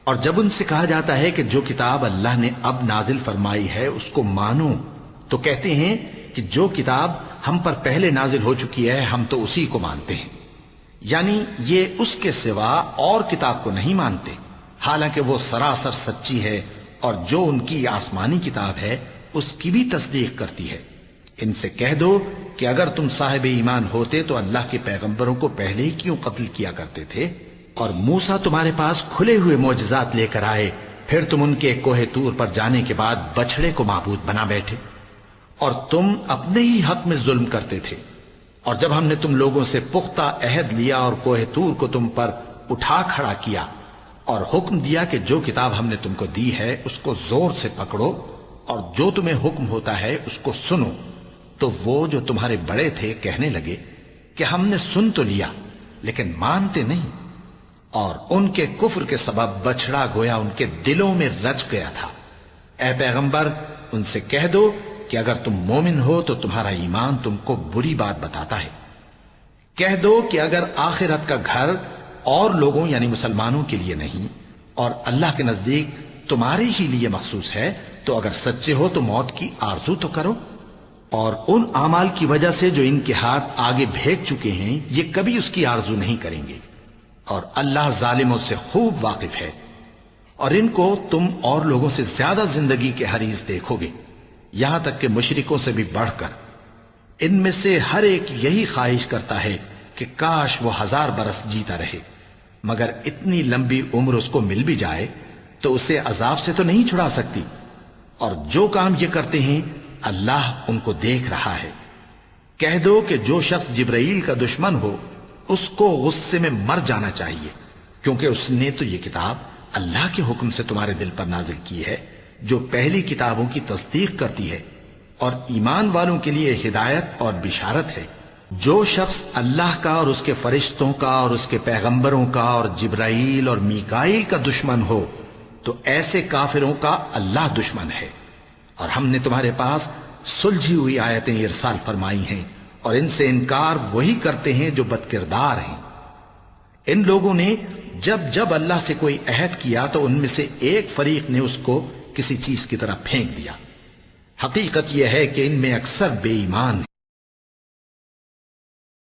اور جب ان سے کہا جاتا ہے کہ جو کتاب اللہ نے اب نازل فرمائی ہے اس کو مانو، تو کہتے ہیں کہ جو کتاب ہم پر پہلے نازل ہو چکی ہے ہم تو اسی کو مانتے ہیں، یعنی یہ اس کے سوا اور کتاب کو نہیں مانتے، حالانکہ وہ سراسر سچی ہے، اور جو ان کی آسمانی کتاب ہے اس کی بھی تصدیق کرتی ہے۔ ان سے کہہ دو کہ اگر تم صاحب ایمان ہوتے تو اللہ کے پیغمبروں کو پہلے ہی کیوں قتل کیا کرتے تھے؟ اور موسیٰ تمہارے پاس کھلے ہوئے معجزات لے کر آئے، پھر تم ان کے کوہ طور پر جانے کے بعد بچڑے کو معبود بنا بیٹھے، اور تم اپنے ہی حق میں ظلم کرتے تھے۔ اور جب ہم نے تم لوگوں سے پختہ عہد لیا اور کوہ طور کو تم پر اٹھا کھڑا کیا اور حکم دیا کہ جو کتاب ہم نے تم کو دی ہے اس کو زور سے پکڑو اور جو تمہیں حکم ہوتا ہے اس کو سنو، تو وہ جو تمہارے بڑے تھے کہنے لگے کہ ہم نے سن تو لیا لیکن مانتے نہیں، اور ان کے کفر کے سبب بچڑا گویا ان کے دلوں میں رچ گیا تھا۔ اے پیغمبر ان سے کہہ دو کہ اگر تم مومن ہو تو تمہارا ایمان تم کو بری بات بتاتا ہے۔ کہہ دو کہ اگر آخرت کا گھر اور لوگوں یعنی مسلمانوں کے لیے نہیں اور اللہ کے نزدیک تمہارے ہی لیے مخصوص ہے تو اگر سچے ہو تو موت کی آرزو تو کرو، اور ان اعمال کی وجہ سے جو ان کے ہاتھ آگے بھیج چکے ہیں یہ کبھی اس کی آرزو نہیں کریں گے، اور اللہ ظالموں سے خوب واقف ہے۔ اور ان کو تم اور لوگوں سے زیادہ زندگی کے حریص دیکھو گے، یہاں تک کہ مشرکوں سے بھی بڑھ کر۔ ان میں سے ہر ایک یہی خواہش کرتا ہے کہ کاش وہ 1000 برس جیتا رہے، مگر اتنی لمبی عمر اس کو مل بھی جائے تو اسے عذاب سے تو نہیں چھڑا سکتی، اور جو کام یہ کرتے ہیں اللہ ان کو دیکھ رہا ہے۔ کہہ دو کہ جو شخص جبرائیل کا دشمن ہو اس کو غصے میں مر جانا چاہیے، کیونکہ اس نے تو یہ کتاب اللہ کے حکم سے تمہارے دل پر نازل کی ہے جو پہلی کتابوں کی تصدیق کرتی ہے اور ایمان والوں کے لیے ہدایت اور بشارت ہے۔ جو شخص اللہ کا اور اس کے فرشتوں کا اور اس کے پیغمبروں کا اور جبرائیل اور میکائیل کا دشمن ہو تو ایسے کافروں کا اللہ دشمن ہے۔ اور ہم نے تمہارے پاس سلجھی ہوئی آیتیں ارسال فرمائی ہیں، اور ان سے انکار وہی کرتے ہیں جو بد کردار ہیں۔ ان لوگوں نے جب جب اللہ سے کوئی عہد کیا تو ان میں سے ایک فریق نے اس کو کسی چیز کی طرح پھینک دیا۔ حقیقت یہ ہے کہ ان میں اکثر بے ایمان ہیں۔